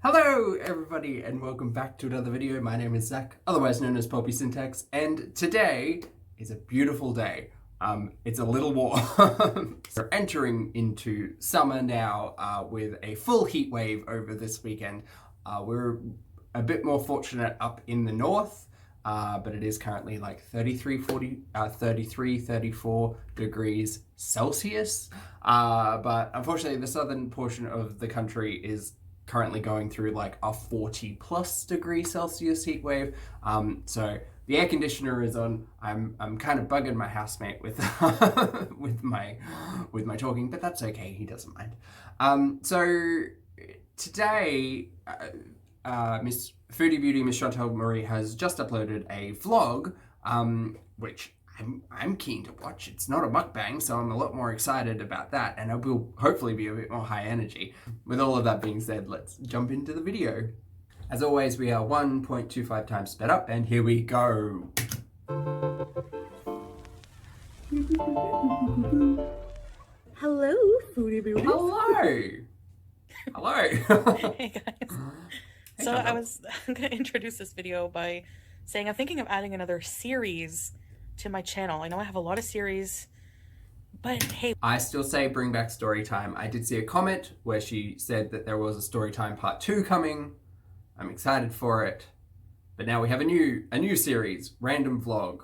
Hello everybody and welcome back to another video. My name is Zach, otherwise known as Poppy Syntax, and today is a beautiful day. It's a little warm. We're entering into summer now with a full heat wave over this weekend. We're a bit more fortunate up in the north, but it is currently like 34 degrees Celsius. But unfortunately the southern portion of the country is currently going through like a 40+ degree Celsius heat wave. So the air conditioner is on. I'm kind of bugging my housemate with with my talking, but that's okay. He doesn't mind. So today, Miss Foodie Beauty, Miss Chantal Marie has just uploaded a vlog, which I'm keen to watch. It's not a mukbang, so I'm a lot more excited about that, and it will hopefully be a bit more high energy. With all of that being said, let's jump into the video. As always, we are 1.25 times sped up, and here we go. Hello, Foodie Beauty. Hello. Hello. Hey guys. Hey, So Chantal. I'm gonna introduce this video by saying I'm thinking of adding another series to my channel. I know I have a lot of series, but hey, I still say bring back story time. I did see a comment where she said that there was a story time part 2 coming. I'm excited for it. But now we have a new series, random vlog.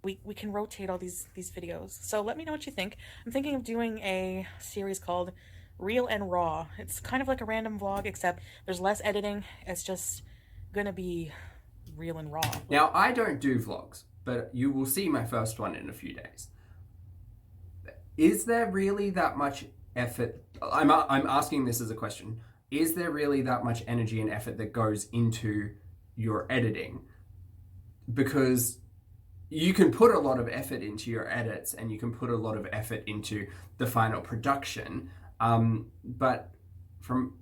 we can rotate all these videos. So let me know what you think. I'm thinking of doing a series called Real and Raw. It's kind of like a random vlog, except there's less editing. It's just gonna be real and raw. Now, I don't do vlogs, but you will see my first one in a few days. Is there really that much effort? I'm asking this as a question. Is there really that much energy and effort that goes into your editing? Because you can put a lot of effort into your edits and you can put a lot of effort into the final production. But from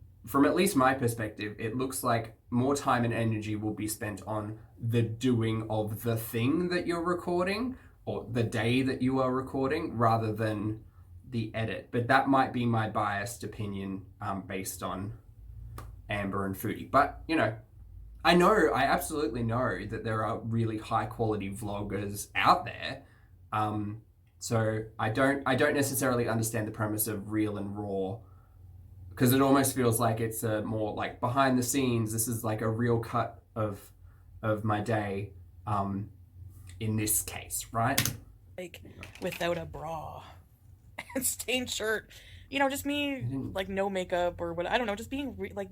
at least my perspective, it looks like more time and energy will be spent on the doing of the thing that you're recording or the day that you are recording rather than the edit. But that might be my biased opinion based on Amber and Foodie. But, you know, I absolutely know that there are really high quality vloggers out there. So I don't necessarily understand the premise of real and raw, because it almost feels like it's a more like behind the scenes. This is like a real cut of my day in this case, right? Like without a bra and stained shirt, you know, just me like no makeup or what, I don't know, just being like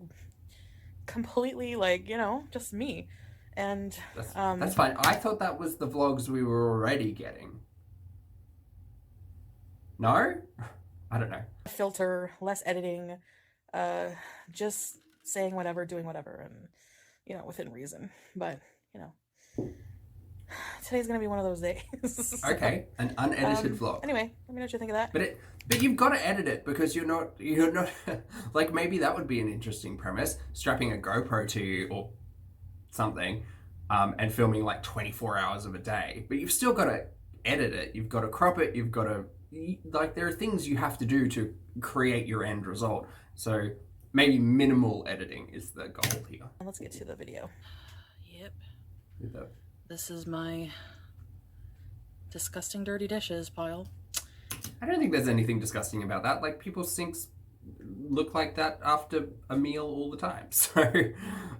completely like, you know, just me. And that's fine. I thought that was the vlogs we were already getting. No? I don't know. filter, less editing, just saying whatever, doing whatever, and you know, within reason. But you know, today's gonna be one of those days. Okay, an unedited vlog. Anyway, let me know what you think of that. But you've got to edit it, because you're not like, maybe that would be an interesting premise, strapping a GoPro to you or something, and filming like 24 hours of a day. But you've still got to edit it. You've got to crop it. You've got to, like, there are things you have to do to create your end result. So maybe minimal editing is the goal here. Let's get to the video. Yep. This is my disgusting dirty dishes pile. I don't think there's anything disgusting about that. Like, people's sinks look like that after a meal all the time. So,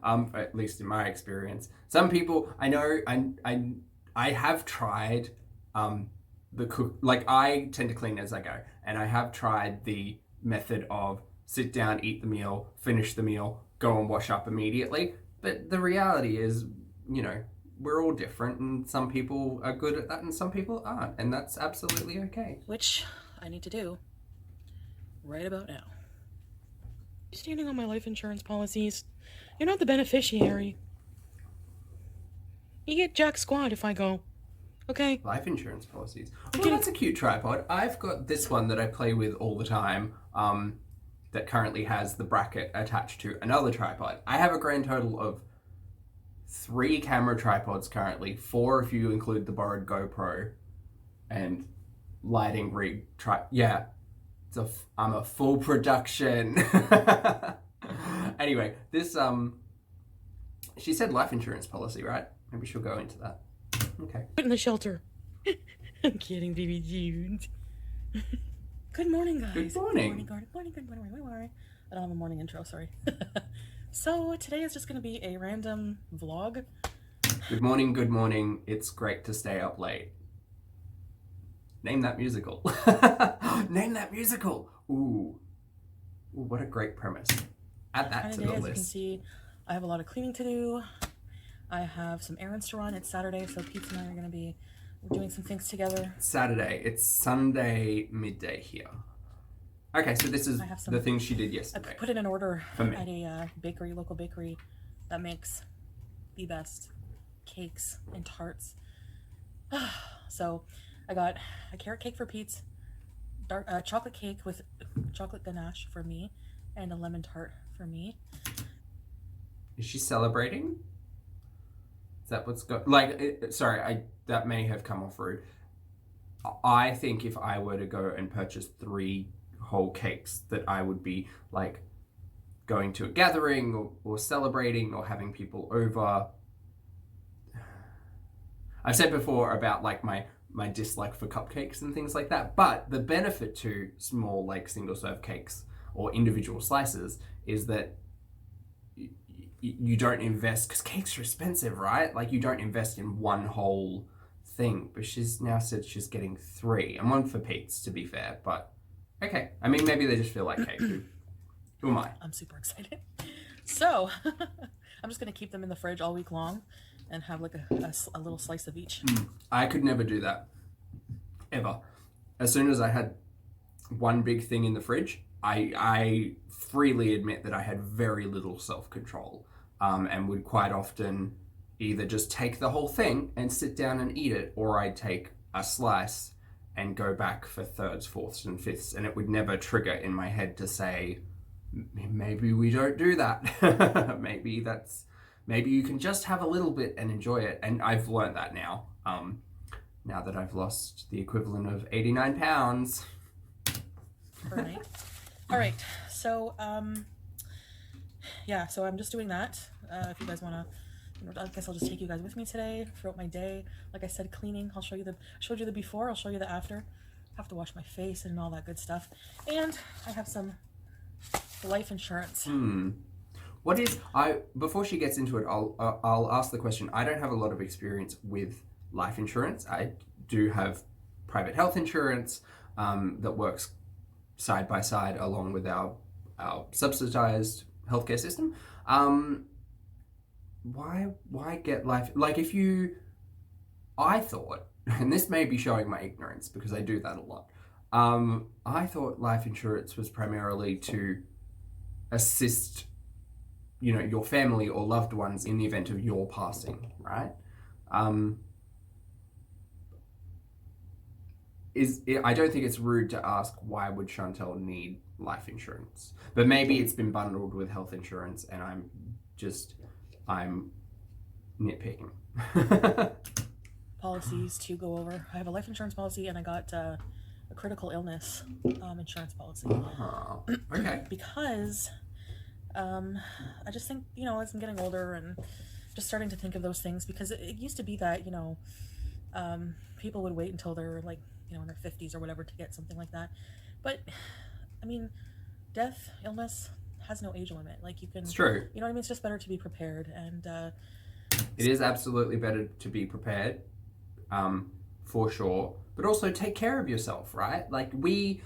at least in my experience, some people I know, I have tried the cook. Like, I tend to clean as I go, and I have tried the method of sit down, eat the meal, finish the meal, go and wash up immediately. But the reality is, you know, we're all different, and some people are good at that and some people aren't, and that's absolutely okay. Which I need to do right about now. Standing on my life insurance policies. You're not the beneficiary. You get jack squat if I go. Okay? Life insurance policies. Oh, that's a cute tripod. I've got this one that I play with all the time, that currently has the bracket attached to another tripod. I have a grand total of 3 camera tripods currently, 4 if you include the borrowed GoPro, and lighting rig I'm a full production. Anyway, this she said life insurance policy, right? Maybe she'll go into that. Okay. Put in the shelter. I'm kidding, baby Jude. Good morning, guys. Good morning. Good morning. Good morning. I don't have a morning intro, sorry. So today is just going to be a random vlog. Good morning. It's great to stay up late. Name that musical. Name that musical. Ooh, what a great premise. Add that to the list. As you can see, I have a lot of cleaning to do. I have some errands to run. It's Saturday, so Pete and I are going to be doing some things together. Saturday. It's Sunday midday here. Okay, so this is the thing she did yesterday. I put in an order for me. At a local bakery that makes the best cakes and tarts. So I got a carrot cake for Pete's, chocolate cake with chocolate ganache for me, and a lemon tart for me. Is she celebrating? Is that what's got sorry, that may have come off rude. I think if I were to go and purchase 3 whole cakes, that I would be like going to a gathering or celebrating or having people over. I've said before about like my dislike for cupcakes and things like that, but the benefit to small like single serve cakes or individual slices is that you don't invest, because cakes are expensive, right? Like you don't invest in one whole thing. But she's now said she's getting 3 and 1 for Pete's, to be fair. But okay, I mean, maybe they just feel like cake. Who am I? I'm super excited. So I'm just gonna keep them in the fridge all week long and have like a little slice of each. I could never do that, ever. As soon as I had one big thing in the fridge, I freely admit that I had very little self-control, and would quite often either just take the whole thing and sit down and eat it, or I'd take a slice and go back for 3rds, 4ths, and 5ths, and it would never trigger in my head to say, maybe we don't do that. Maybe you can just have a little bit and enjoy it. And I've learned that now. Now that I've lost the equivalent of 89 pounds. Per night. All right. So, yeah, so I'm just doing that. If you guys want to, I guess I'll just take you guys with me today throughout my day. Like I said, cleaning. I'll show you showed you the before. I'll show you the after. I have to wash my face and all that good stuff. And I have some life insurance. Before she gets into it, I'll ask the question. I don't have a lot of experience with life insurance. I do have private health insurance that works side by side along with our subsidized healthcare system. Why get life? Like I thought, and this may be showing my ignorance because I do that a lot. I thought life insurance was primarily to assist, your family or loved ones in the event of your passing, right? I don't think it's rude to ask, why would Chantel need life insurance? But maybe it's been bundled with health insurance and I'm nitpicking. Policies to go over. I have a life insurance policy and I got a critical illness insurance policy. Okay. Because I just think, as I'm getting older and just starting to think of those things, because it used to be that, people would wait until they're like, in their 50s or whatever to get something like that. But, I mean, death, illness has no age limit. Like, you can... It's true. You know what I mean? It's just better to be prepared. And it is absolutely better to be prepared, for sure. But also take care of yourself, right? Like, we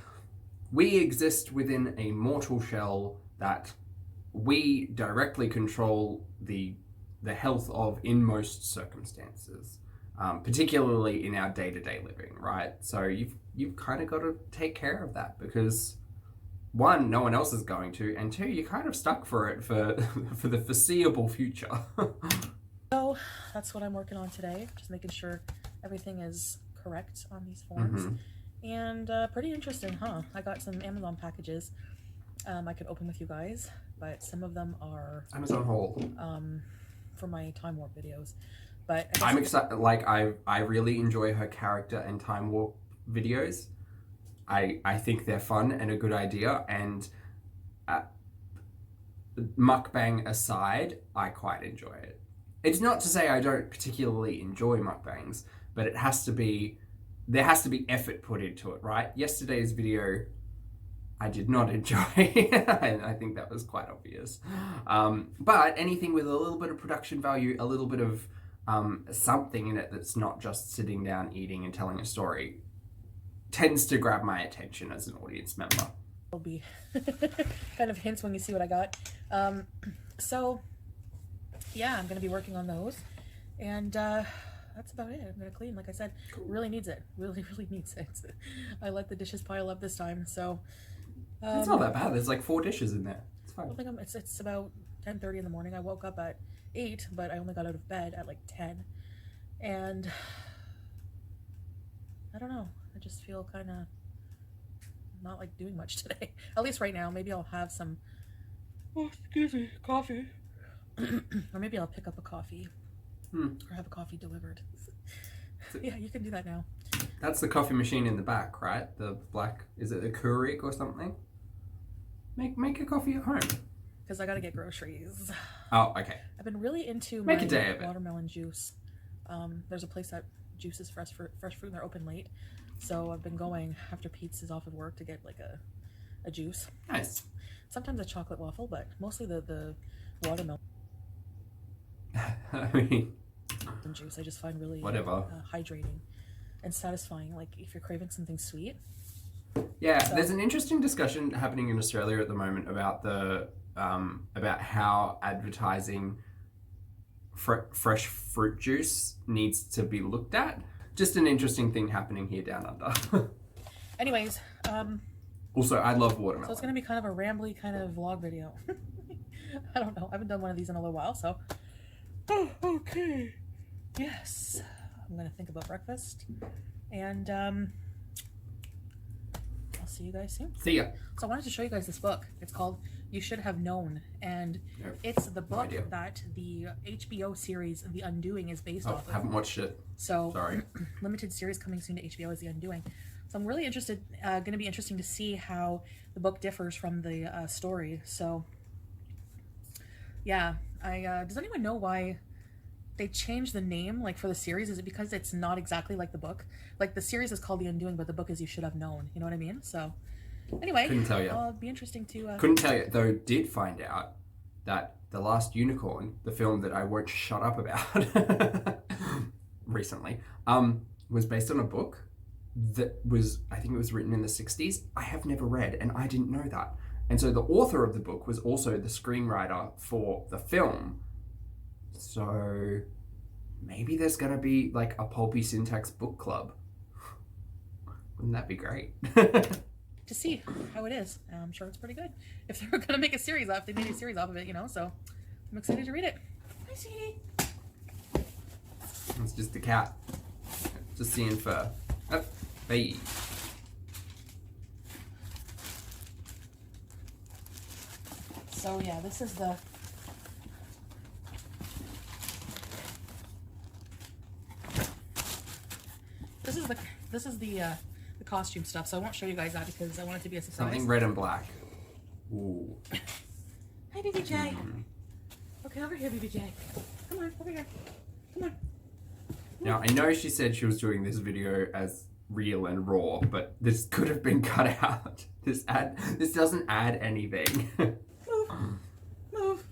exist within a mortal shell that we directly control the health of in most circumstances. Particularly in our day-to-day living, right? So you've kind of got to take care of that because 1, no one else is going to, and 2, you're kind of stuck for it for the foreseeable future. So that's what I'm working on today, just making sure everything is correct on these forms. And pretty interesting, huh? I got some Amazon packages I could open with you guys, but some of them are Amazon haul for my Time Warp videos. But I'm excited. Like I really enjoy her character and Time Warp videos. I think they're fun and a good idea. And mukbang aside, I quite enjoy it. It's not to say I don't particularly enjoy mukbangs, but there has to be effort put into it, right? Yesterday's video, I did not enjoy. I think that was quite obvious. But anything with a little bit of production value, a little bit of something in it that's not just sitting down, eating, and telling a story, tends to grab my attention as an audience member. Will be kind of hints when you see what I got. So yeah, I'm gonna be working on those, and that's about it. I'm gonna clean, like I said. Cool. Really needs it. Really needs it. I let the dishes pile up this time, so it's not that bad. There's like 4 dishes in there. It's fine. I think it's about 10:30 in the morning. I woke up at 8, but I only got out of bed at like 10, and I don't know. I just feel kind of not like doing much today. At least right now. Maybe I'll have some, coffee. Or maybe I'll pick up a coffee. Or have a coffee delivered. Yeah, you can do that now. That's the coffee machine in the back, right? The black, is it a Keurig or something? Make a coffee at home. Because I gotta get groceries. Oh, okay. I've been really into Make my a day of it. watermelon juice. There's a place that juices fresh fruit and they're open late. So I've been going after Pete's is off of work to get like a juice. Nice. Sometimes a chocolate waffle, but mostly the watermelon I mean, juice I just find really whatever. Hydrating and satisfying, like if you're craving something sweet. Yeah, so there's an interesting discussion happening in Australia at the moment about about how advertising fresh fruit juice needs to be looked at. Just an interesting thing happening here down under. Anyways, also I love watermelon. So it's gonna be kind of a rambly kind of vlog video. I don't know. I haven't done one of these in a little while, so. Oh, okay. Yes. I'm gonna think about breakfast, and I'll see you guys soon. See ya. So I wanted to show you guys this book. It's called You Should Have Known, and it's the book that the HBO series The Undoing is based off of. Haven't watched it. So sorry. Limited series coming soon to HBO is The Undoing. So I'm really interested. Going to be interesting to see how the book differs from the story. So yeah, does anyone know why they changed the name like for the series? Is it because it's not exactly like the book? Like the series is called The Undoing, but the book is You Should Have Known. You know what I mean? So anyway, couldn't tell you. It'll be interesting to. Couldn't tell you, though. Did find out that The Last Unicorn, the film that I won't shut up about recently, was based on a book that was, I think it was written in the 60s. I have never read, and I didn't know that. And so the author of the book was also the screenwriter for the film. So maybe there's going to be like a pulpy syntax book club. Wouldn't that be great? To see how it is. I'm sure it's pretty good. If they're going to make a series off, they made a series off of it, you know, so I'm excited to read it. Hi, sweetie. It's just a cat. Just seeing fur. Oh, hey. So yeah, this is the costume stuff. So I won't show you guys that because I want it to be a surprise. Something red and black. Ooh. Hi, BBJ. Okay, over here, BBJ. Come on, over here. Come on. Now, I know she said she was doing this video as real and raw, but this could have been cut out. This doesn't add anything. Move.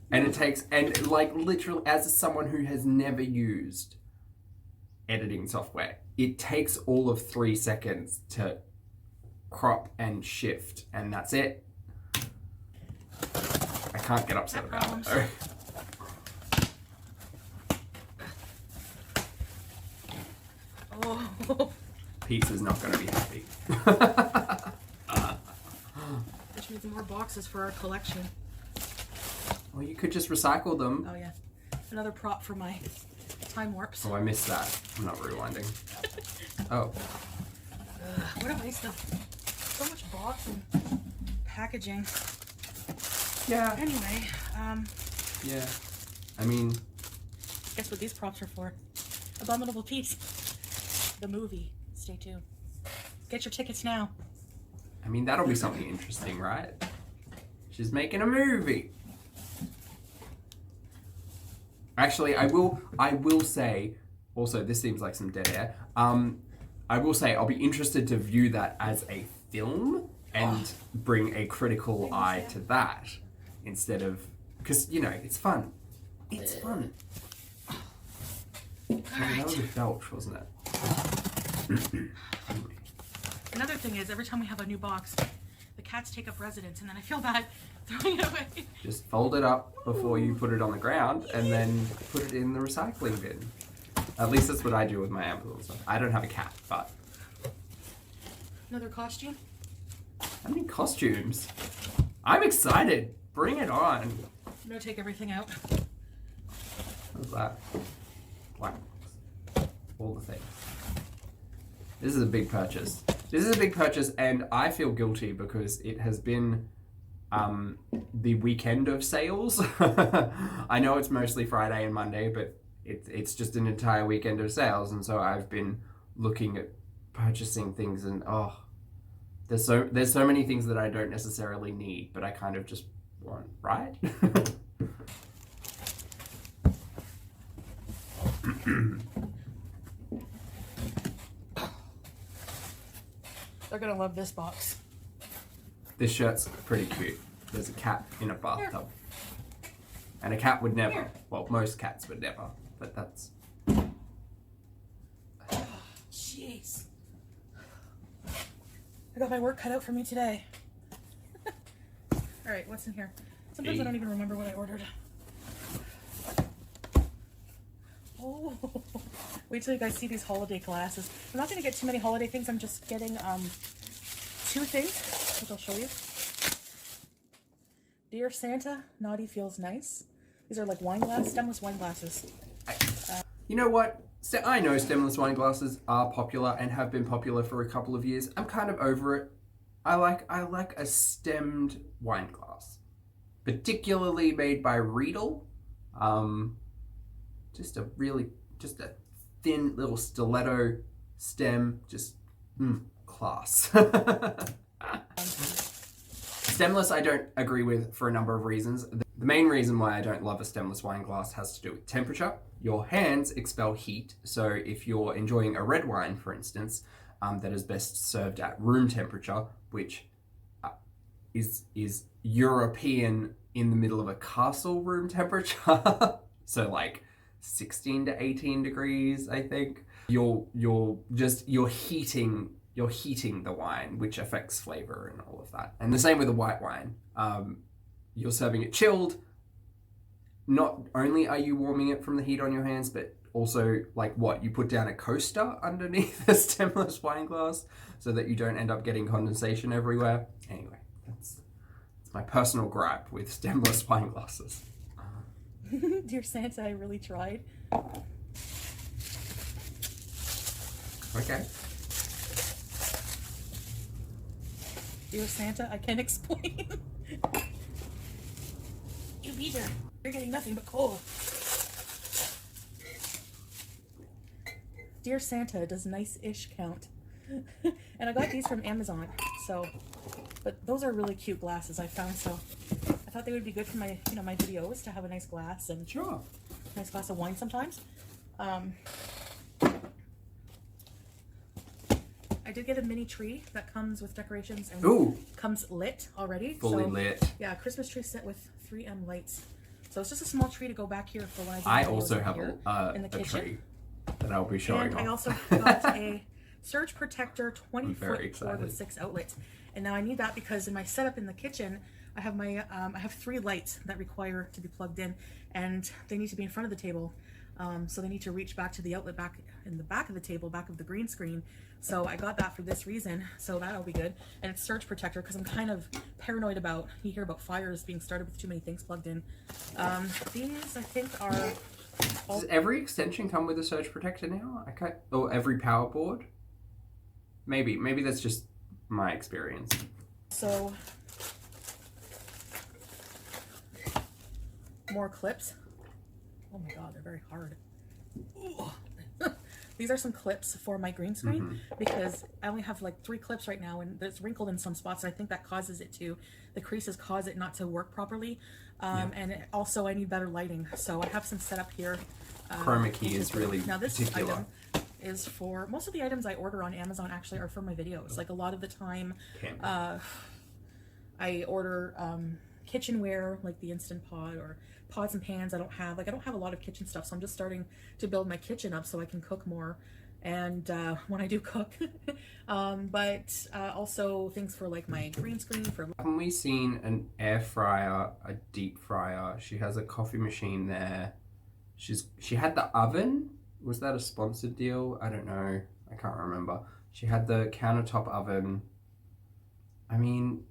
And it takes, and like literally, as someone who has never used editing software, it takes all of 3 seconds to crop and shift, and that's it. I can't get upset about it though. Oh. Pizza's not going to be happy. Which means more boxes for our collection. Well, you could just recycle them. Oh yeah, another prop for my time warps. Oh, I missed that. I'm not rewinding. Oh. What a waste of so much box and packaging. Yeah. Anyway, Yeah. I mean, guess what these props are for? Abominable Pete's, the movie. Stay tuned. Get your tickets now. that'll be something interesting, right? She's making a movie. Actually, I will say, also, this seems like some dead air. I will say I'll be interested to view that as a film and bring a critical eye to that instead of, because, you know, it's fun. It's fun. That was a belch, wasn't it? Another thing is, every time we have a new box, the cats take up residence, and then I feel bad throwing it away. Just fold it up before you put it on the ground and then put it in the recycling bin. At least that's what I do with my Amazon stuff. I don't have a cat, but... Another costume? How many costumes? I'm excited. Bring it on. I'm gonna take everything out. What's that? Wow. All the things. This is a big purchase. This is a big purchase, and I feel guilty because it has been the weekend of sales. I know it's mostly Friday and Monday, but it's just an entire weekend of sales, and so I've been looking at purchasing things, and there's so many things that I don't necessarily need, but I kind of just want, right? They're gonna love this box. This shirt's pretty cute. There's a cat in a bathtub. And a cat would never. Well, most cats would never, but that's... Jeez. I got my work cut out for me today. Alright, what's in here? Sometimes I don't even remember what I ordered. Oh, wait till you guys see these holiday glasses. I'm not going to get too many holiday things. I'm just getting 2 things, which I'll show you. Dear Santa, naughty feels nice. These are like wine glass, stemless wine glasses. You know what? I know stemless wine glasses are popular and have been popular for a couple of years. I'm kind of over it. I like a stemmed wine glass, particularly made by Riedel. Just a thin little stiletto stem, just class. Stemless I don't agree with for a number of reasons. The main reason why I don't love a stemless wine glass has to do with temperature. Your hands expel heat, so if you're enjoying a red wine, for instance, that is best served at room temperature, which is European in the middle of a castle room temperature, so like 16 to 18 degrees, I think. You're heating the wine, which affects flavor and all of that. And the same with a white wine. You're serving it chilled. Not only are you warming it from the heat on your hands, but also you put down a coaster underneath the stemless wine glass so that you don't end up getting condensation everywhere. Anyway, that's my personal gripe with stemless wine glasses. Dear Santa, I really tried. Okay. Dear Santa, I can't explain. You Peter, you're getting nothing but coal. Dear Santa, does nice-ish count? And I got these from Amazon, but those are really cute glasses I found, so I thought they would be good for my, my videos to have a nice glass and sure, a nice glass of wine sometimes. I did get a mini tree that comes with decorations and comes lit already. Fully lit. Yeah, Christmas tree set with 3M lights. So it's just a small tree to go back here for when I also have in the kitchen. Tree that I'll be showing off. I also got a surge protector 20-foot cord with 6 outlets. And now I need that because in my setup in the kitchen, I have my I have 3 lights that require to be plugged in, and they need to be in front of the table. So they need to reach back to the outlet back in the back of the table, back of the green screen. So I got that for this reason, so that'll be good. And it's surge protector because I'm kind of paranoid about, you hear about fires being started with too many things plugged in. These I think are... Does every extension come with a surge protector now? Or every power board? Maybe that's just my experience. So, more clips. Oh my god, they're very hard. These are some clips for my green screen because I only have like 3 clips right now, and it's wrinkled in some spots. And I think that causes it to, the creases cause it not to work properly. Also I need better lighting. So I have some set up here. Chroma key is really now this particular. item is for, most of the items I order on Amazon actually are for my videos. Like a lot of the time, I order kitchenware, like the Instant Pot or pots and pans. I don't have a lot of kitchen stuff, so I'm just starting to build my kitchen up so I can cook more. And when I do cook, but also things for like my green screen. For haven't we seen an air fryer, a deep fryer? She has a coffee machine there. She had the oven. Was that a sponsored deal? I don't know. I can't remember. She had the countertop oven. I mean,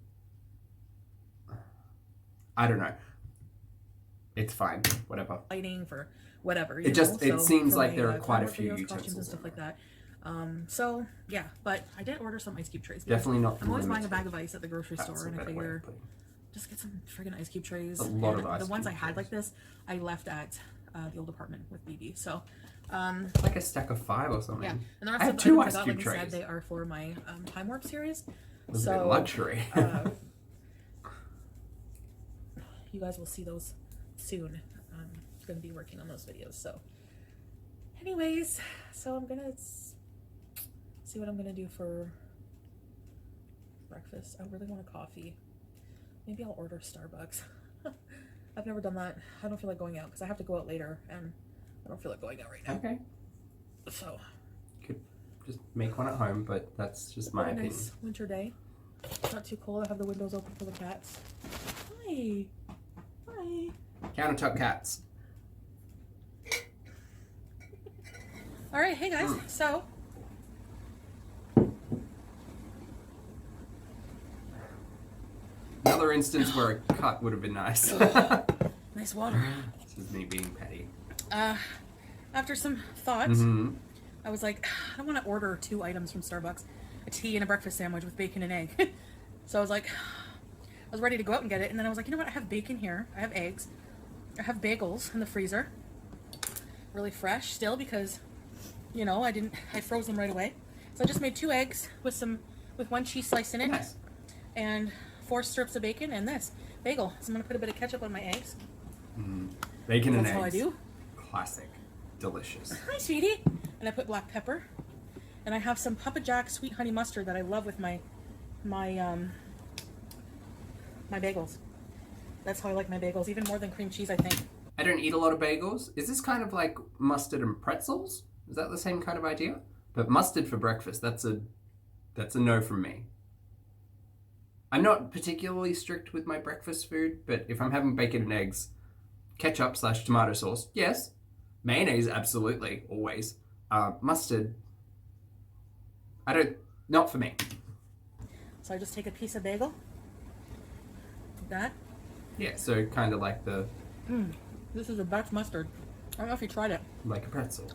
I don't know. It's fine. Whatever. lighting, for whatever. It seems like there are quite a few videos, utensils costumes and stuff like that. So yeah, but I did order some ice cube trays. Definitely not. I'm always buying a bag of ice at the grocery That's store, a and I better way figure of putting it. just get some friggin' ice cube trays. A lot of ice The ones I cube had trays. like this, I left at the old apartment with BB. So Like a stack of 5 or something. yeah, and the rest I of had the 2 items ice I got, cube like I said, trays. they are for my Time Warp series. It was a bit luxury. You guys will see those soon. I'm going to be working on those videos. So anyways, so I'm going to see what I'm going to do for breakfast. I really want a coffee. Maybe I'll order Starbucks. I've never done that. I don't feel like going out because I have to go out later, and I don't feel like going out right now. Okay. So Could just make one at home, but that's just my opinion. Nice winter day. Not too cold. I have the windows open for the cats. Hi. Hi. Countertop cats. All right, hey guys. So Another instance where a cut would have been nice. nice water. This is me being petty. After some thought, I was like, I don't want to order 2 items from Starbucks, a tea and a breakfast sandwich with bacon and egg. So I was like, I was ready to go out and get it, and then I was like, you know what? I have bacon here. I have eggs. I have bagels in the freezer, really fresh still because, you know, I froze them right away. So I just made 2 eggs with 1 cheese slice in it, Nice. and 4 strips of bacon and this bagel. So I'm gonna put a bit of ketchup on my eggs. Bacon and eggs. That's how I do. Classic. Delicious. Hi, sweetie. And I put black pepper, and I have some Papa Jack sweet honey mustard that I love with my bagels. That's how I like my bagels, even more than cream cheese, I think. I don't eat a lot of bagels. Is this kind of like mustard and pretzels? Is that the same kind of idea? But mustard for breakfast, that's a no from me. I'm not particularly strict with my breakfast food, but if I'm having bacon and eggs, ketchup/tomato sauce, yes. Mayonnaise, absolutely, always. Mustard, not for me. So I just take a piece of bagel, like that. Yeah, so kind of like This is the best mustard. I don't know if you tried it. like a pretzel.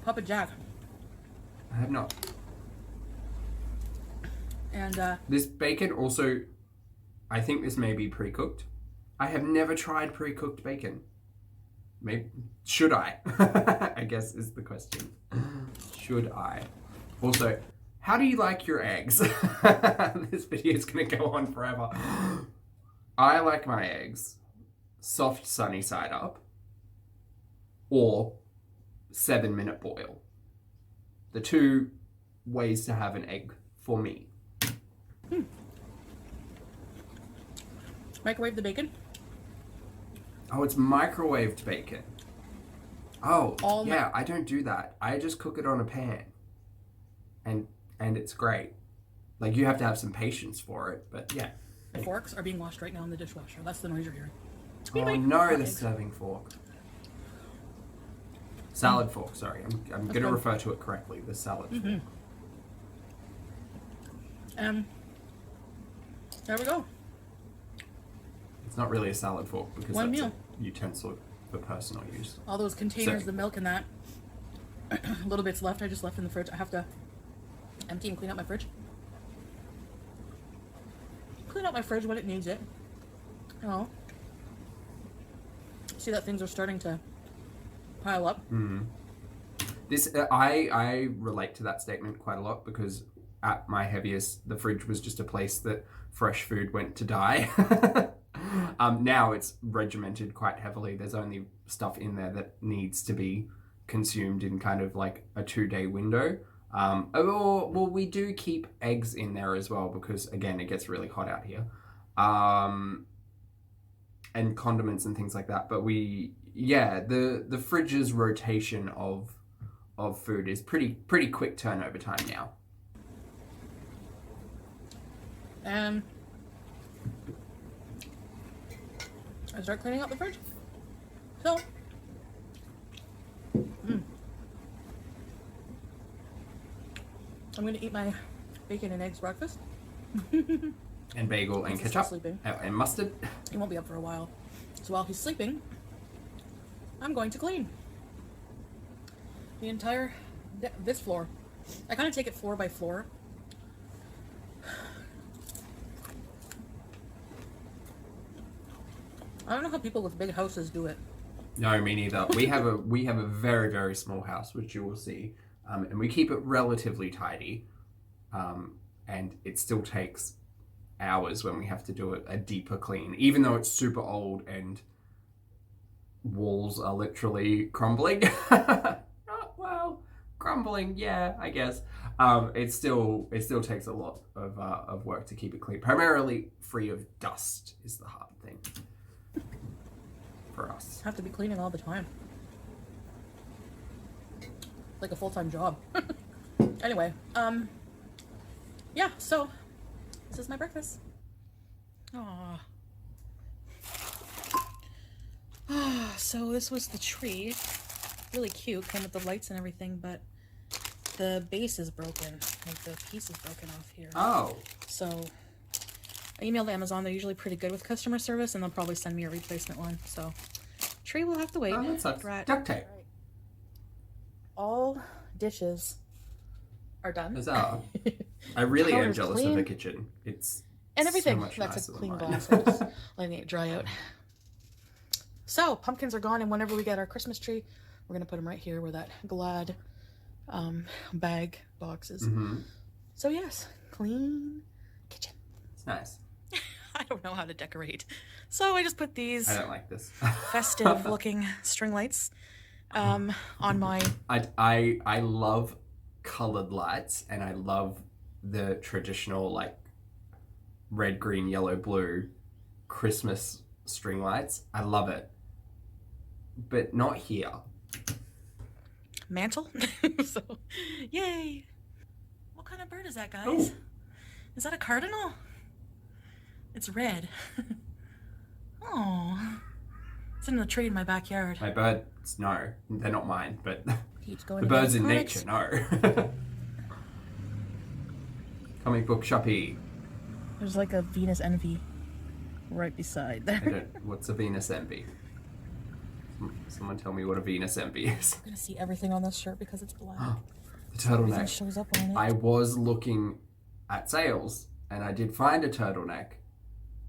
Papa Jack. I have not. And This bacon also, I think this may be pre-cooked. I have never tried pre-cooked bacon. Maybe, should I? I guess is the question. Should I? Also, how do you like your eggs? This video is going to go on forever. I like my eggs soft sunny side up or 7-minute boil. The 2 ways to have an egg for me. microwave the bacon. Oh, it's microwaved bacon. Oh, All yeah, I don't do that. I just cook it on a pan. And it's great. Like, you have to have some patience for it, but yeah. Forks are being washed right now in the dishwasher. That's the noise you're hearing. Oh no, the serving fork. Salad fork, sorry. I'm going to fine. refer to it correctly. The salad fork. There we go. It's not really a salad fork because One that's meal. a utensil for personal use. All those containers, So- the milk and that. A little bit's left. I just left in the fridge. I have to empty and clean out my fridge. Clean out my fridge when it needs it. Oh. See that things are starting to pile up. This I relate to that statement quite a lot because at my heaviest, the fridge was just a place that fresh food went to die. Now it's regimented quite heavily. There's only stuff in there that needs to be consumed in kind of like a 2-day window. Well, we do keep eggs in there as well because again, it gets really hot out here. And condiments and things like that. But the fridge's rotation of food is pretty quick turnover time now. And I start cleaning out the fridge. So, I'm going to eat my bacon and eggs breakfast. And bagel and ketchup and mustard. He won't be up for a while. So while he's sleeping, I'm going to clean the entire, this floor. I kind of take it floor by floor. I don't know how people with big houses do it. No, me neither. We have a very, very small house, which you will see, and we keep it relatively tidy, and it still takes hours when we have to do a deeper clean, even though it's super old and walls are literally crumbling. Well, crumbling, yeah, I guess. It still takes a lot of work to keep it clean. Primarily free of dust is the hard thing for us. Have to be cleaning all the time. Like a full-time job. Anyway, yeah, so this is my breakfast. Aww. So this was the tree. Really cute, came with the lights and everything, but the base is broken. Like the piece is broken off here. Oh. So I emailed Amazon. They're usually pretty good with customer service, and they'll probably send me a replacement one. So tree will have to wait. Oh, that sucks. Duct tape. Right. All dishes are done. Huzzah. I really am jealous clean. of the kitchen. It's and everything. so much That's nicer a clean than mine. glass. Letting it dry out. So pumpkins are gone, and whenever we get our Christmas tree, we're gonna put them right here where that Glad bag box is. Mm-hmm. So yes, clean kitchen. It's nice. I don't know how to decorate, so I just put these I don't like this. festive-looking string lights on my. I love colored lights, and I love the traditional like red, green, yellow, blue Christmas string lights. I love it, but not here. Mantle. So, yay! What kind of bird is that, guys? Ooh. Is that a cardinal? It's red. Oh, it's in the tree in my backyard. My birds, no, they're not mine, but Keeps going the birds in comics. nature, no. Comic book shoppy. There's like a Venus envy right beside there. What's a Venus envy? Someone tell me what a Venus envy is. I'm gonna see everything on this shirt because it's black. The Everything turtleneck. shows up on it. I was looking at sales and I did find a turtleneck,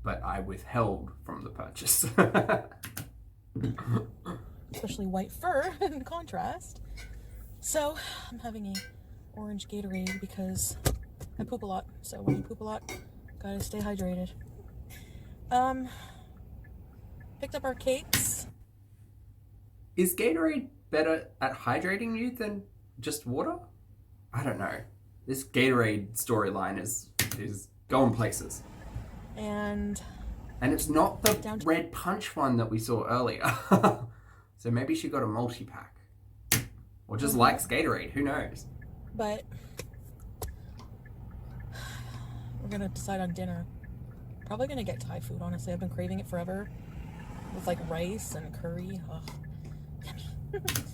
but I withheld from the purchase. Especially white fur in contrast. So I'm having a orange Gatorade because I poop a lot. So when you poop a lot, gotta stay hydrated. Picked up our cakes. Is Gatorade better at hydrating you than just water? I don't know. This Gatorade storyline is going places. And it's not the red punch one that we saw earlier. So maybe she got a multi-pack. Or just likes Gatorade, who knows? but we're gonna decide on dinner. Probably gonna get Thai food, honestly. I've been craving it forever. With like rice and curry. Ugh. Yummy.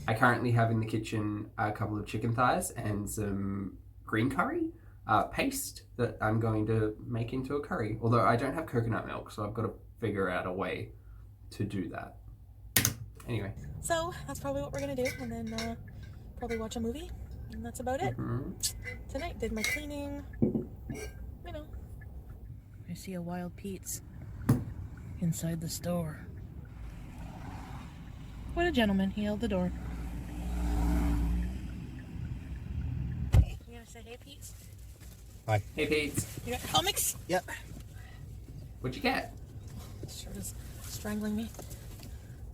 I currently have in the kitchen a couple of chicken thighs and some green curry paste that I'm going to make into a curry. Although I don't have coconut milk, so I've got to figure out a way to do that. Anyway. So that's probably what we're gonna do, and then probably watch a movie, and that's about it. Mm-hmm. Tonight did my cleaning, you know. I see a Wild Pete's inside the store. What a gentleman, he held the door. Pete. Hi. Hey, Pete. You got comics? Yep. What'd you get? Sure is strangling me.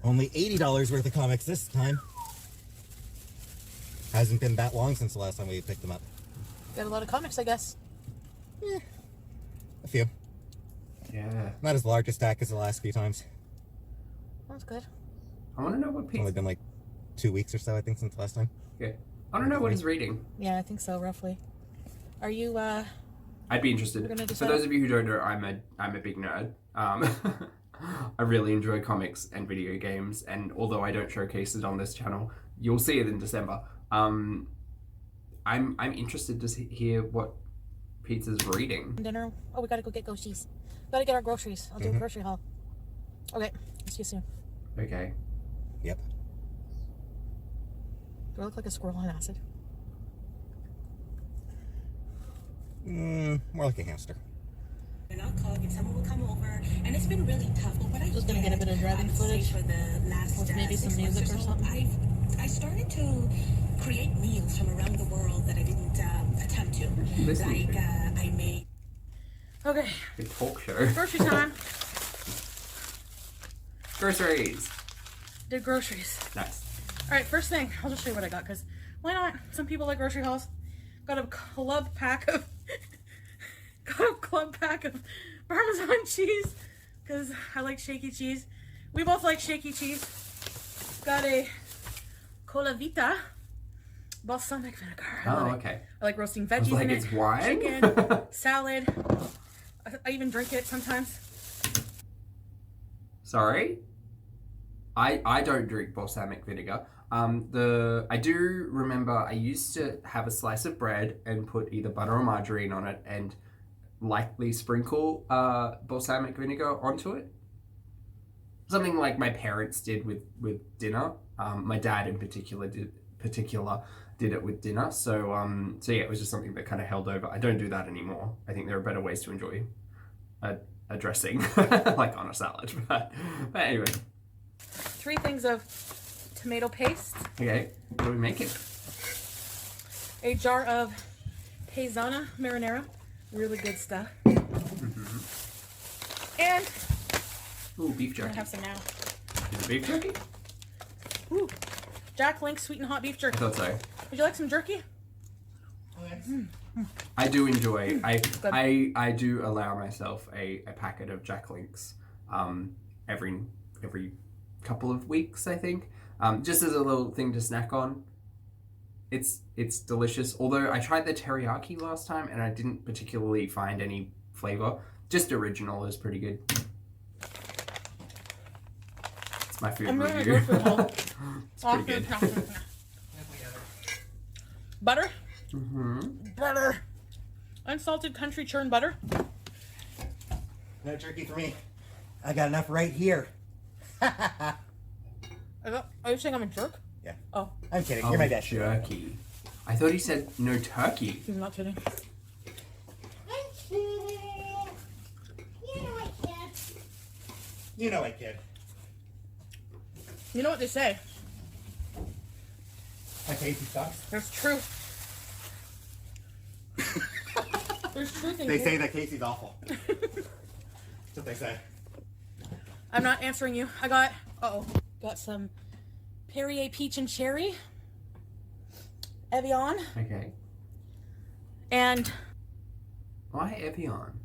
Only $80 worth of comics this time. Hasn't been that long since the last time we picked them up. Got a lot of comics, I guess. A few. Yeah. Not as large a stack as the last few times. That's good. I want to know what It's Pete's... only been like 2 weeks or so, I think, since the last time. Okay. I don't know what he's reading. Yeah, I think so, roughly. Are you, I'd be interested. We're gonna For decide. those of you who don't know, I'm a big nerd. I really enjoy comics and video games, and although I don't showcase it on this channel, you'll see it in December. I'm interested to hear what Pete's is reading. dinner? Oh, we gotta go get groceries. Gotta get our groceries. I'll do a grocery haul. Okay, see you soon. Okay. Yep. Do I look like a squirrel on acid? More like a hamster. And I'll cook and someone will come over, and it's been really tough. But what I Just gonna get a bit of driving footage for the last with maybe some 6 months music or so, something. I started to create meals from around the world that I didn't attempt to. Listening Like to? I made. Okay, A talk show. grocery time. Groceries. Did groceries. Nice. Alright, first thing, I'll just show you what I got, because why not? Some people like grocery hauls. Got a club pack of Parmesan cheese, because I like shaky cheese. We both like shaky cheese. Got a Cola Vita balsamic vinegar. I love it. Okay. I like roasting I was veggies like, in it's it. wine? Chicken, salad. I even drink it sometimes. Sorry? I don't drink balsamic vinegar. I do remember I used to have a slice of bread and put either butter or margarine on it and lightly sprinkle balsamic vinegar onto it. Something like my parents did with dinner. My dad in particular did it with dinner. So yeah, it was just something that kind of held over. I don't do that anymore. I think there are better ways to enjoy a dressing, like on a salad. But anyway. 3 things of tomato paste. Okay, what are we making? A jar of Paisana marinara. Really good stuff. And Ooh, beef I'm gonna jerky. have some now. Is it beef jerky? Ooh, Jack Link's sweet and hot beef I jerky. thought so. Would you like some jerky? I do enjoy. I do allow myself a packet of Jack Links every couple of weeks, I think, just as a little thing to snack on. It's delicious. Although I tried the teriyaki last time and I didn't particularly find any flavor. Just original is pretty good. It's my food I'm gonna review. go for the whole. It's pretty good. Butter. Mm-hmm. Butter. Unsalted country churn butter. No turkey for me. I got enough right here. Are you saying I'm a jerk? Yeah. Oh, I'm kidding. Oh, You're my dad. jerky. I thought he said no turkey. he's not kidding. I'm kidding. You know I can't. You know I kid. You know what they say? My Casey sucks. There's truth. There's truth in They here. say that Casey's awful. That's what they say. I'm not answering you. I got, got some Perrier peach and cherry, Evian, Okay. and Why Evian?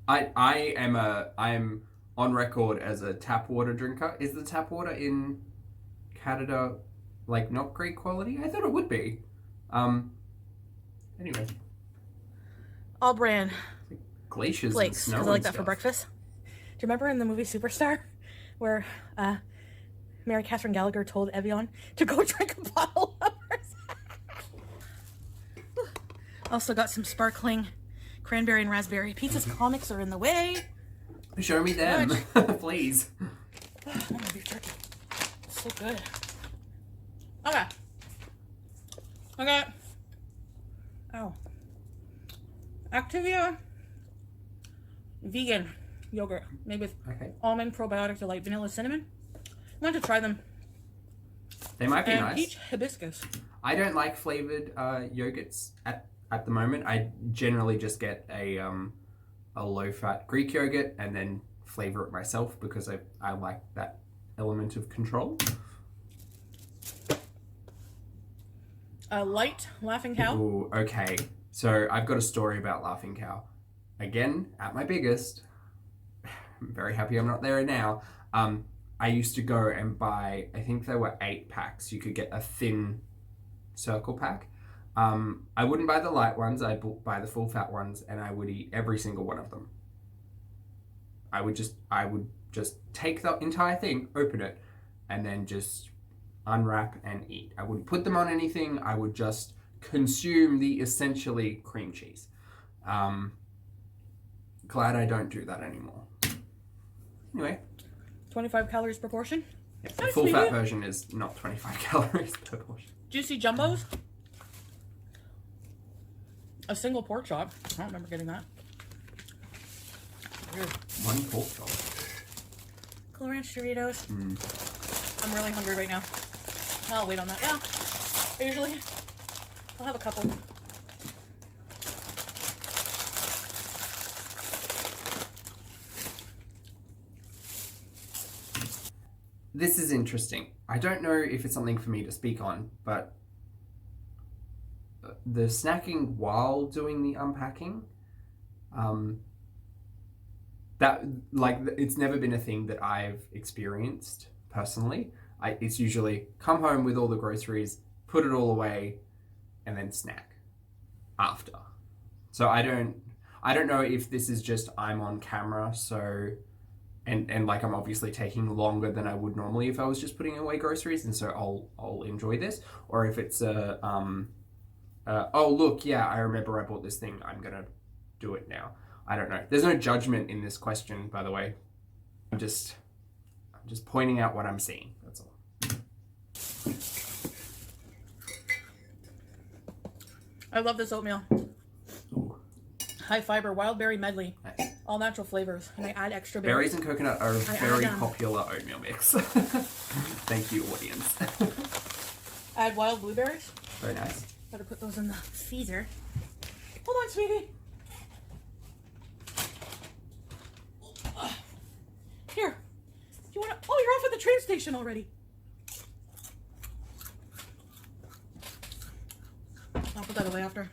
I'm on record as a tap water drinker. Is the tap water in Canada like not great quality? I thought it would be. Anyway, all brand glaciers flakes, and snow. because I like and that for stuff. breakfast. Do you remember in the movie Superstar where Mary Catherine Gallagher told Evian to go drink a bottle of hers? Also got some sparkling cranberry and raspberry. Pizza's comics are in the way. Show me them, please. Oh, my beef jerky. It's so good. Okay. I got, Activia vegan yogurt made with Okay, almond probiotic delight, vanilla cinnamon. I want to try them. they might be And nice. peach hibiscus. I don't like flavored yogurts at the moment. I generally just get a low-fat Greek yogurt and then flavor it myself because I like that element of control. A light Laughing Cow. Ooh, okay. So I've got a story about Laughing Cow. Again, at my biggest. I'm very happy I'm not there now. I used to go and buy, I think there were 8 packs. You could get a thin circle pack. I wouldn't buy the light ones. I'd buy the full fat ones, and I would eat every single one of them. I would just take the entire thing, open it, and then just unwrap and eat. I wouldn't put them on anything. I would just consume the essentially cream cheese. Glad I don't do that anymore. Anyway. 25 calories per portion. Yeah, the full fat version is not 25 calories per portion. Juicy jumbos. A single pork chop. I don't remember getting that. Weird. 1 pork chop. Cool Ranch Doritos. I'm really hungry right now. I'll wait on that. Yeah. Usually, I'll have a couple. This is interesting. I don't know if it's something for me to speak on, but the snacking while doing the unpacking, that, like, it's never been a thing that I've experienced personally. It's usually come home with all the groceries, put it all away, and then snack after. So I don't know if this is just I'm on camera, so and like I'm obviously taking longer than I would normally if I was just putting away groceries, and so I'll enjoy this, or if it's oh look, yeah, I remember I bought this thing, I'm gonna do it now. I don't know. There's no judgment in this question, by the way. I'm just pointing out what I'm seeing. That's all. I love this oatmeal. Ooh. High fiber wild berry medley. Nice. All natural flavors. And I add extra Berries berries. and coconut are a very popular oatmeal mix. Thank you, audience. Add wild blueberries. Very nice. Better put those in the freezer. Hold on, sweetie. Here. Do you want to? Oh, you're off at the train station already. I'll put that away after.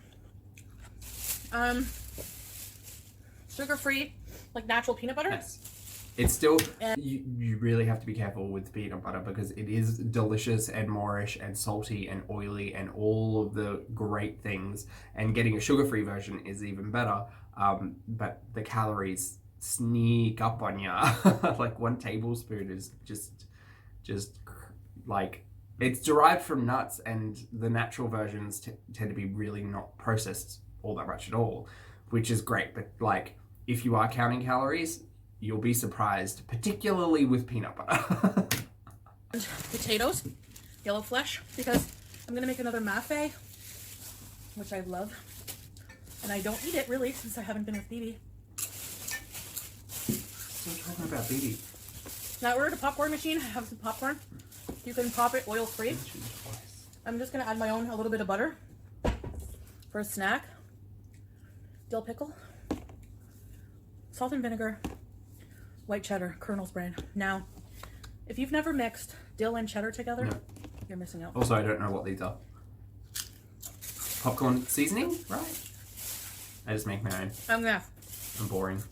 Sugar-free, like natural peanut butter. Yes. It's still, you really have to be careful with peanut butter because it is delicious and moreish and salty and oily and all of the great things. And getting a sugar-free version is even better. But the calories sneak up on you. Like 1 tablespoon is just like, it's derived from nuts, and the natural versions tend to be really not processed all that much at all, which is great. But like, if you are counting calories, you'll be surprised, particularly with peanut butter. Potatoes, yellow flesh, because I'm gonna make another mafe, which I love, and I don't eat it really since I haven't been with BB. Still talking about BB. Now I ordered a popcorn machine. I have some popcorn. You can pop it oil free. I'm just gonna add my own, a little bit of butter for a snack. Dill pickle, salt and vinegar, white cheddar, Colonel's brand. Now, if you've never mixed dill and cheddar together, you're missing out. Also, I don't know what these are. Popcorn seasoning, right? I just make my own. I'm boring.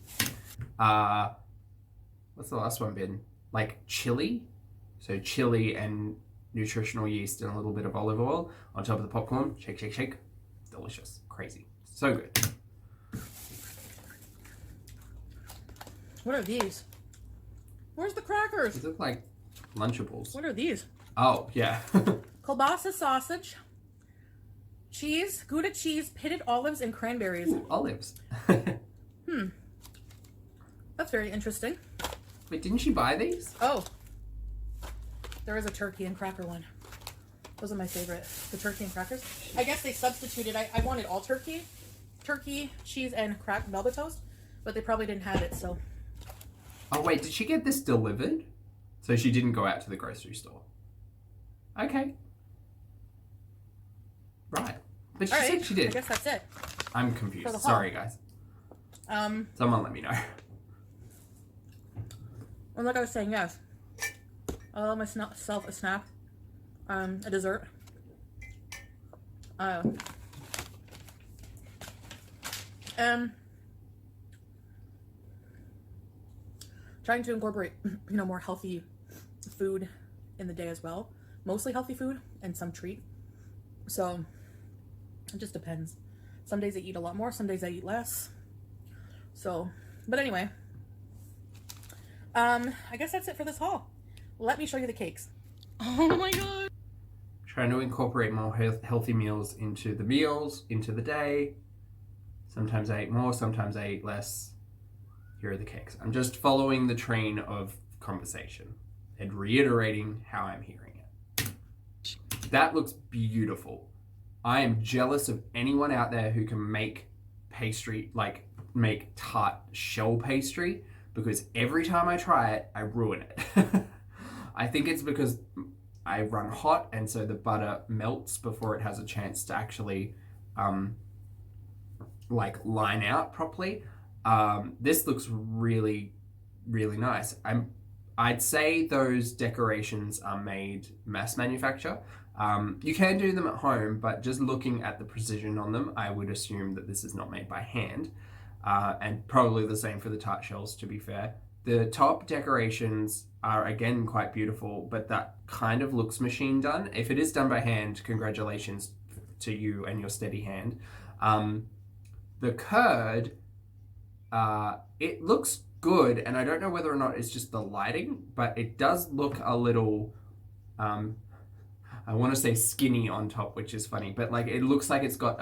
What's the last one been? Like chili? So chili and nutritional yeast and a little bit of olive oil on top of the popcorn. Shake, shake, shake. Delicious. Crazy. So good. What are these? Where's the crackers? These look like Lunchables. What are these? Oh, yeah. Kielbasa sausage, cheese, Gouda cheese, pitted olives, and cranberries. Ooh, olives. That's very interesting. Wait, didn't you buy these? Oh. There is a turkey and cracker one. Those are my favorite. The turkey and crackers. I guess they substituted. I wanted all turkey. Turkey, cheese, and cracked Melba toast. But they probably didn't have it, so. Oh, wait, did she get this delivered? So she didn't go out to the grocery store. Okay. Right. But she All said right, she did. I guess that's it. I'm For confused. the haul. Sorry, guys. Someone let me know. And like I was saying, yes. I'll allow myself a snack, a dessert. Trying to incorporate, more healthy food in the day as well. Mostly healthy food and some treat. So it just depends. Some days I eat a lot more, some days I eat less. So, but anyway, I guess that's it for this haul. Let me show you the cakes. Oh my god. Trying to incorporate more healthy meals into the day. Sometimes I eat more, sometimes I eat less. Here are the cakes. I'm just following the train of conversation and reiterating how I'm hearing it. That looks beautiful. I am jealous of anyone out there who can make pastry, like make tart shell pastry, because every time I try it, I ruin it. I think it's because I run hot and so the butter melts before it has a chance to actually like line out properly. This looks really, really nice. I'd say those decorations are made mass manufacture. You can do them at home, but just looking at the precision on them, I would assume that this is not made by hand. And probably the same for the tart shells, to be fair. The top decorations are again quite beautiful, but that kind of looks machine done. If it is done by hand, congratulations to you and your steady hand. The curd, it looks good, and I don't know whether or not it's just the lighting, but it does look a little, I want to say skinny on top, which is funny, but like it looks like it's got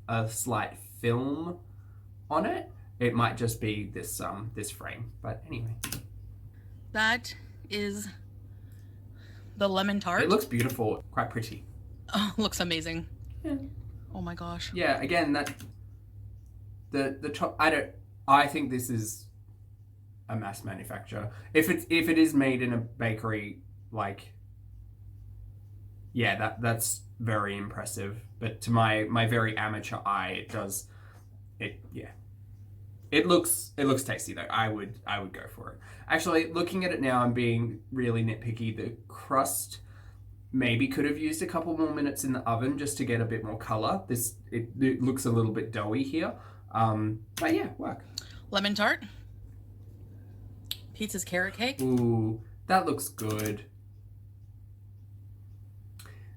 a slight film on it. It might just be this frame, but anyway. That is the lemon tart. It looks beautiful, quite pretty. Oh, looks amazing. Yeah. Oh my gosh. Yeah, again, that the top. I think this is a mass manufacture. If it is made in a bakery, like, yeah, that's very impressive. But to my very amateur eye, it looks tasty though. I would go for it. Actually, looking at it now, I'm being really nitpicky. The crust maybe could have used a couple more minutes in the oven just to get a bit more color. It looks a little bit doughy here. But yeah, work. Lemon tart. Pizza's carrot cake. Ooh, that looks good.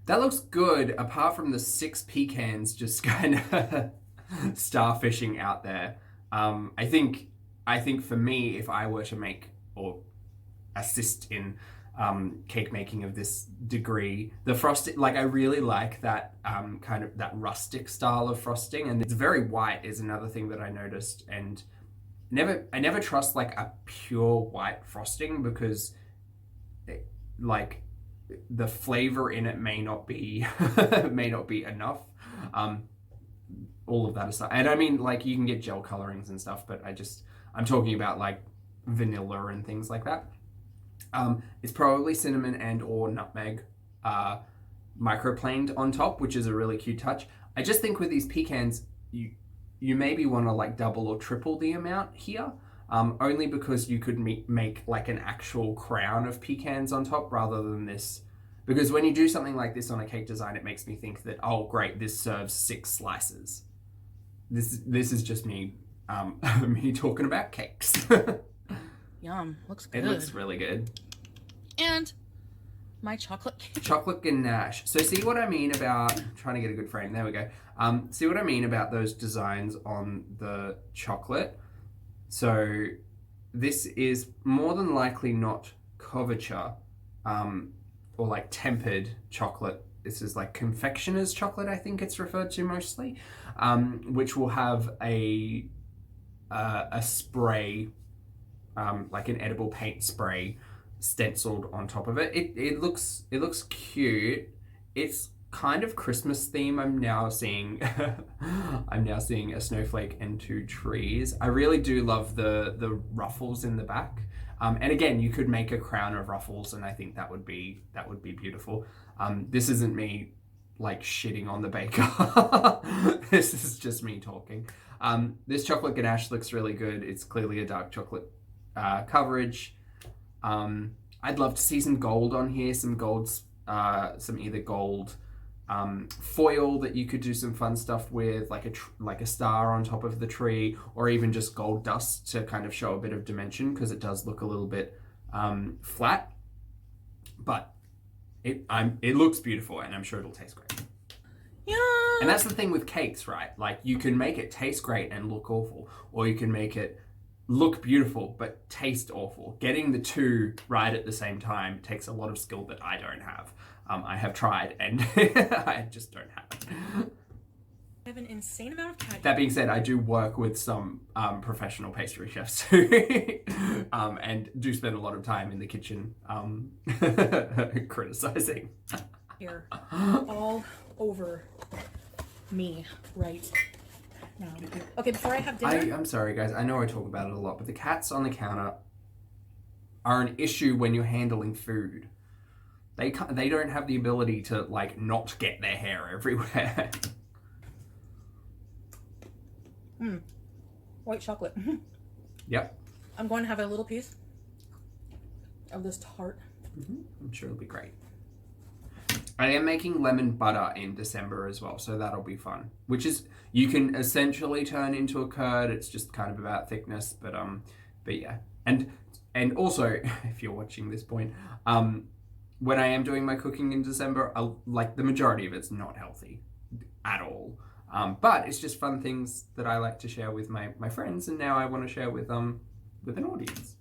That looks good, apart from the 6 pecans just kind of starfishing out there. I think for me, if I were to make or assist in cake making of this degree, the frosting, like I really like that kind of that rustic style of frosting, and it's very white is another thing that I noticed, and I never trust like a pure white frosting because like the flavor in it may not be enough. All of that aside, and I mean, like, you can get gel colorings and stuff, but I'm talking about like vanilla and things like that. It's probably cinnamon and or nutmeg microplaned on top, which is a really cute touch. I just think with these pecans, you maybe want to like double or triple the amount here, only because you could make like an actual crown of pecans on top rather than this. Because when you do something like this on a cake design, it makes me think that, oh great, this serves 6 slices. This is just me me talking about cakes. Yum, looks good. It looks really good. And my chocolate cake. Chocolate ganache. So see what I mean about trying to get a good frame. There we go. See what I mean about those designs on the chocolate. So this is more than likely not couverture or like tempered chocolate. This is like confectioner's chocolate, I think it's referred to mostly, which will have a spray, like an edible paint spray stenciled on top of it. It looks cute. It's kind of Christmas theme. I'm now seeing a snowflake and 2 trees. I really do love the ruffles in the back. And again, you could make a crown of ruffles, and I think that would be beautiful. This isn't me like shitting on the baker. This is just me talking. This chocolate ganache looks really good. It's clearly a dark chocolate coverage. I'd love to see some gold on here, some golds, some either gold foil that you could do some fun stuff with, like a star on top of the tree, or even just gold dust to kind of show a bit of dimension, because it does look a little bit flat. But it looks beautiful, and I'm sure it'll taste great. Yeah. And that's the thing with cakes, right? Like, you can make it taste great and look awful, or you can make it look beautiful but taste awful. Getting the two right at the same time takes a lot of skill that I don't have. I have tried, and I just don't have it. I have an insane amount of cat. That being said, I do work with some professional pastry chefs too, and do spend a lot of time in the kitchen criticizing. Here, all over me right now. Okay, before I have dinner. I'm sorry, guys. I know I talk about it a lot, but the cats on the counter are an issue when you're handling food. They don't have the ability to, like, not get their hair everywhere. White chocolate. Yep. I'm going to have a little piece of this tart. I'm sure it'll be great. I am making lemon butter in December as well, so that'll be fun. Which is, you can essentially turn into a curd. It's just kind of about thickness, but yeah. And also, if you're watching this point, when I am doing my cooking in December, like, the majority of it's not healthy at all. But it's just fun things that I like to share with my friends, and now I want to share with an audience.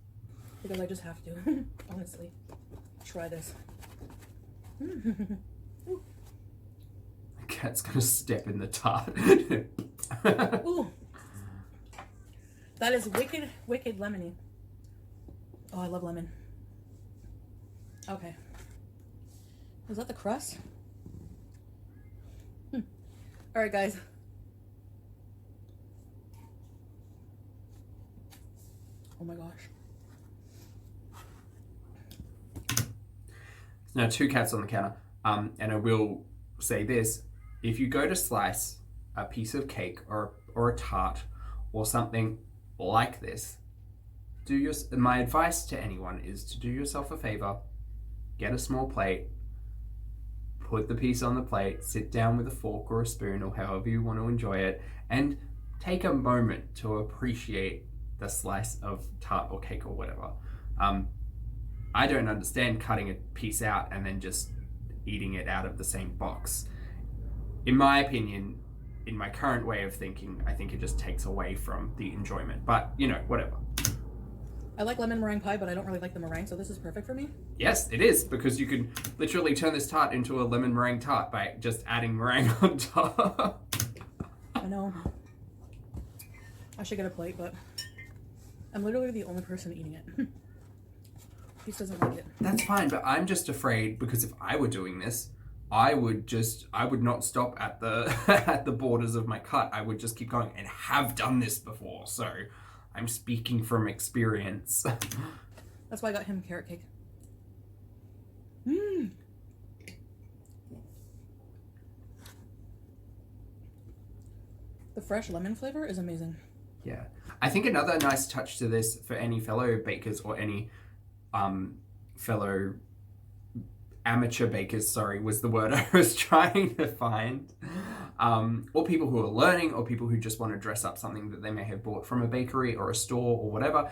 Because I just have to, honestly. Try this. The cat's gonna step in the tart. Ooh. That is wicked, wicked lemony. Oh, I love lemon. Okay. Was that the crust? Alright, guys. Oh my gosh. Now, 2 cats on the counter. And I will say this. If you go to slice a piece of cake or a tart or something like this, my advice to anyone is to do yourself a favor, get a small plate, put the piece on the plate, sit down with a fork or a spoon or however you want to enjoy it, and take a moment to appreciate the slice of tart or cake or whatever. I don't understand cutting a piece out and then just eating it out of the same box. In my opinion, in my current way of thinking, I think it just takes away from the enjoyment. But, you know, whatever. I like lemon meringue pie, but I don't really like the meringue, so this is perfect for me. Yes, it is, because you can literally turn this tart into a lemon meringue tart by just adding meringue on top. I know. I should get a plate, but I'm literally the only person eating it. He doesn't like it. That's fine, but I'm just afraid, because if I were doing this, I would not stop at the at the borders of my cut. I would just keep going, and have done this before, so I'm speaking from experience. That's why I got him carrot cake. Mmm. The fresh lemon flavor is amazing. Yeah. I think another nice touch to this for any fellow bakers or any fellow amateur bakers, sorry, was the word I was trying to find. Or people who are learning, or people who just want to dress up something that they may have bought from a bakery or a store or whatever.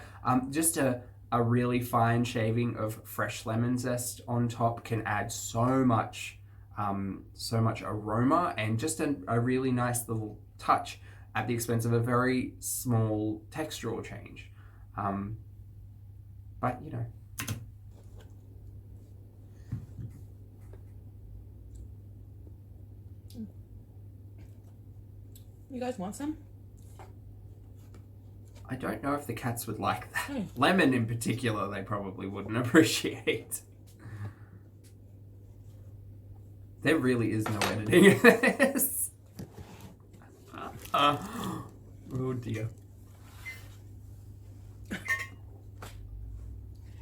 Just a really fine shaving of fresh lemon zest on top can add so much aroma, and just a really nice little touch at the expense of a very small textural change. But, you know. You guys want some? I don't know if the cats would like that. Lemon in particular, they probably wouldn't appreciate. There really is no editing in this. Oh dear.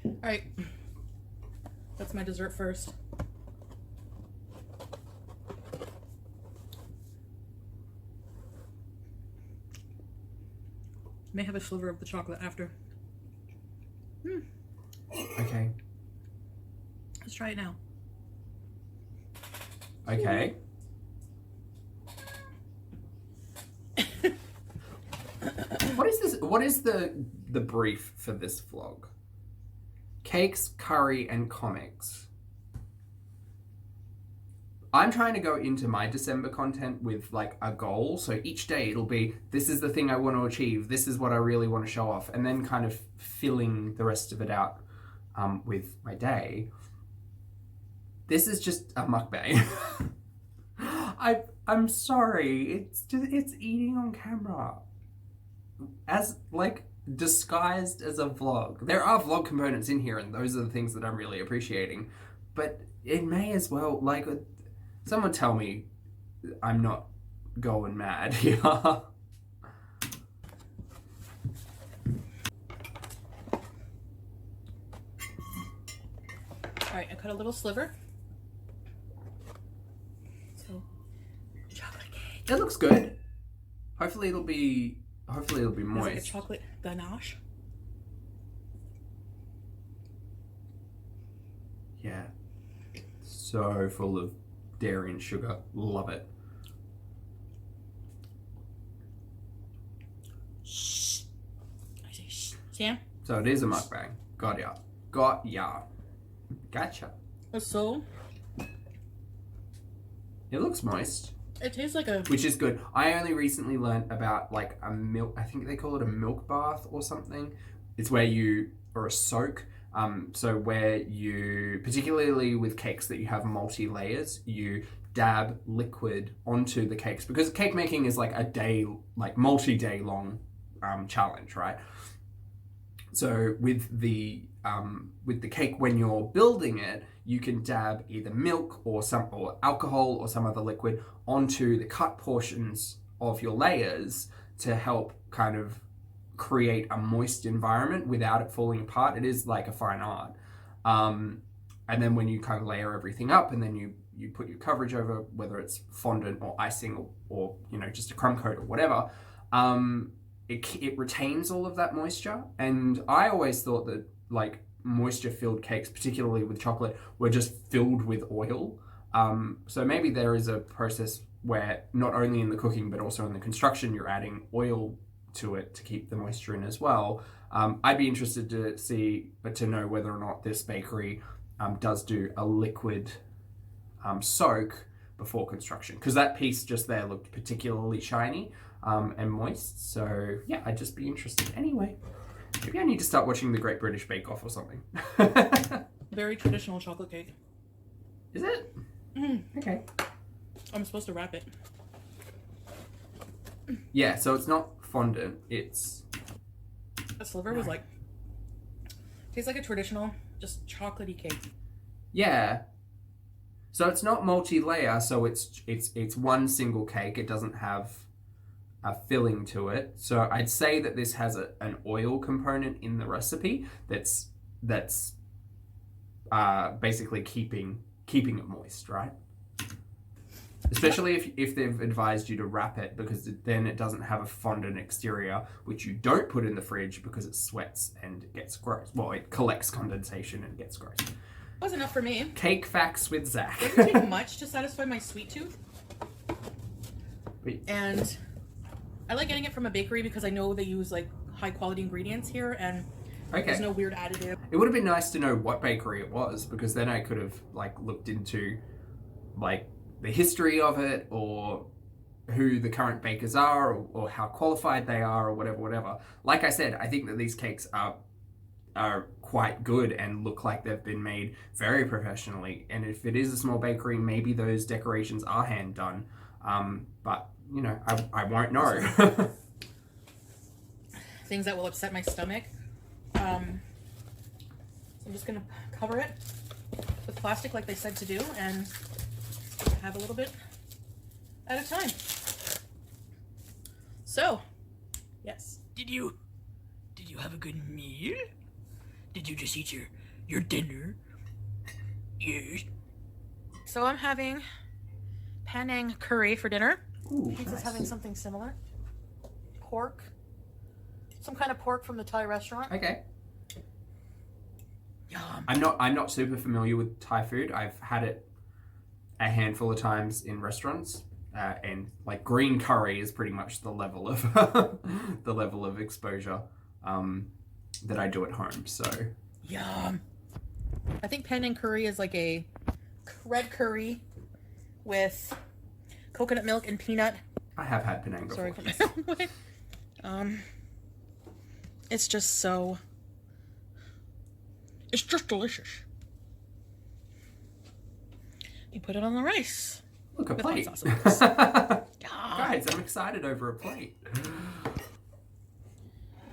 Alright. That's my dessert first. May have a sliver of the chocolate after. Okay. Let's try it now. Okay. What is this? What is the brief for this vlog? Cakes, curry, and comics. I'm trying to go into my December content with like a goal. So each day it'll be, this is the thing I want to achieve. This is what I really want to show off. And then kind of filling the rest of it out with my day. This is just a mukbang. I'm sorry. It's eating on camera. As like disguised as a vlog. There are vlog components in here and those are the things that I'm really appreciating. But it may as well, like, someone tell me I'm not going mad here. Alright, I cut a little sliver. So, chocolate cake. It looks good. Hopefully it'll be moist. It's like a chocolate ganache. Yeah. So full of dairy and sugar. Love it. I say shh. Sam? So it is a mukbang. Got ya. Got ya. Gotcha. So, It looks moist, it tastes like a... which is good. I only recently learned about like a milk, I think they call it a milk bath or something. It's where you, or a soak. So where you, particularly with cakes that you have multi-layers, you dab liquid onto the cakes because cake making is like a day, like multi-day long challenge, right? So with the cake, when you're building it, you can dab either milk or alcohol or some other liquid onto the cut portions of your layers to help kind of create a moist environment without it falling apart. It is like a fine art. And then when you kind of layer everything up and then you put your coverage over, whether it's fondant or icing or you know, just a crumb coat or whatever, it retains all of that moisture. And I always thought that like moisture filled cakes, particularly with chocolate, were just filled with oil. So maybe there is a process where not only in the cooking but also in the construction you're adding oil to it to keep the moisture in as well. I'd be interested to know whether or not this bakery does do a liquid soak before construction, because that piece just there looked particularly shiny and moist. So yeah, I'd just be interested. Anyway, maybe I need to start watching the Great British Bake Off or something. very traditional chocolate cake. Is it? Okay. I'm supposed to wrap it. Yeah, so it's not fondant, it's... A sliver was like... Tastes like a traditional, just chocolatey cake. Yeah. So it's not multi-layer, so it's one single cake. It doesn't have a filling to it. So I'd say that this has an oil component in the recipe that's basically keeping it moist, right? Especially if they've advised you to wrap it, because then it doesn't have a fondant exterior, which you don't put in the fridge because it sweats and it gets gross. Well, it collects condensation and gets gross. Was enough for me. Cake facts with Zach. It didn't take much to satisfy my sweet tooth. And I like getting it from a bakery because I know they use like high quality ingredients here and there's no weird additive. It would have been nice to know what bakery it was, because then I could have like looked into like the history of it, or who the current bakers are, or how qualified they are, or whatever. Like I said, I think that these cakes are quite good and look like they've been made very professionally. And if it is a small bakery, maybe those decorations are hand done. But you know, I won't know. Things that will upset my stomach. So I'm just gonna cover it with plastic like they said to do and have a little bit at a time. So, yes. Did you have a good meal? Did you just eat your dinner? Yes. So I'm having Penang curry for dinner. Ooh, Pizza's nice. having something similar. Pork some kind of pork from the Thai restaurant. Okay. Yum. I'm not super familiar with Thai food. I've had it a handful of times in restaurants, and like green curry is pretty much the level of the level of exposure that I do at home. So Yum. I think Penang curry is like a red curry with coconut milk and peanut. I have had Penang before. Sorry, put my own way. It's just so. It's just delicious. You put it on the rice. Look, a with plate. hot sauce, of course. Guys, I'm excited over a plate.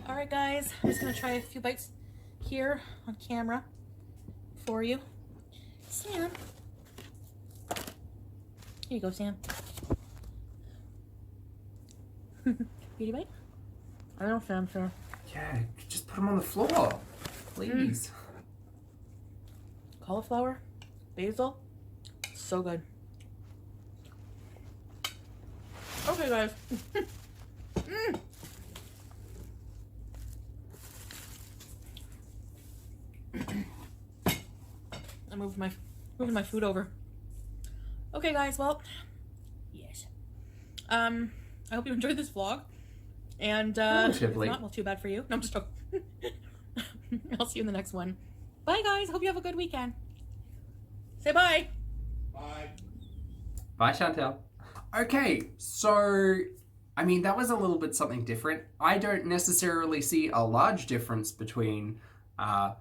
All right, guys. I'm just gonna try a few bites here on camera for you. Sam. Here you go, Sam. Beauty bite? I don't know, Sam, sure. Yeah, just put them on the floor, please. Cauliflower, basil, so good. Okay, guys. I moving my food over. Okay, guys. Well, yes. I hope you enjoyed this vlog. And if Relatively. not, well, too bad for you. No, I'm just joking. I'll see you in the next one. Bye, guys. Hope you have a good weekend. Say bye. Bye. Bye, Chantel. Okay, so, I mean, that was a little bit something different. I don't necessarily see a large difference between a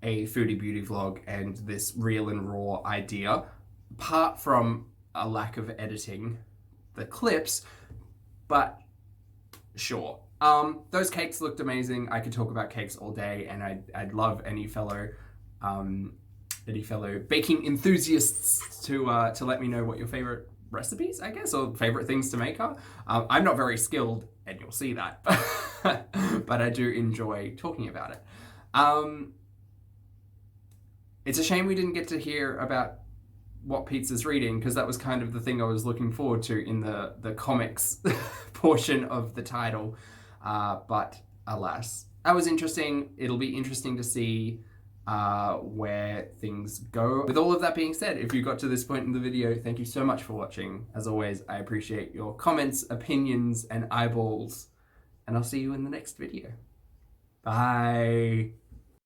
Foodie Beauty vlog and this real and raw idea, apart from a lack of editing the clips, but sure. Those cakes looked amazing. I could talk about cakes all day, and I'd love any fellow baking enthusiasts to let me know what your favorite recipes, I guess, or favorite things to make are. I'm not very skilled, and you'll see that, but I do enjoy talking about it. It's a shame we didn't get to hear about what Pizza's reading, because that was kind of the thing I was looking forward to in the comics portion of the title, but alas. That was interesting. It'll be interesting to see where things go. With all of that being said, if you got to this point in the video, thank you so much for watching. As always, I appreciate your comments, opinions, and eyeballs, and I'll see you in the next video. Bye.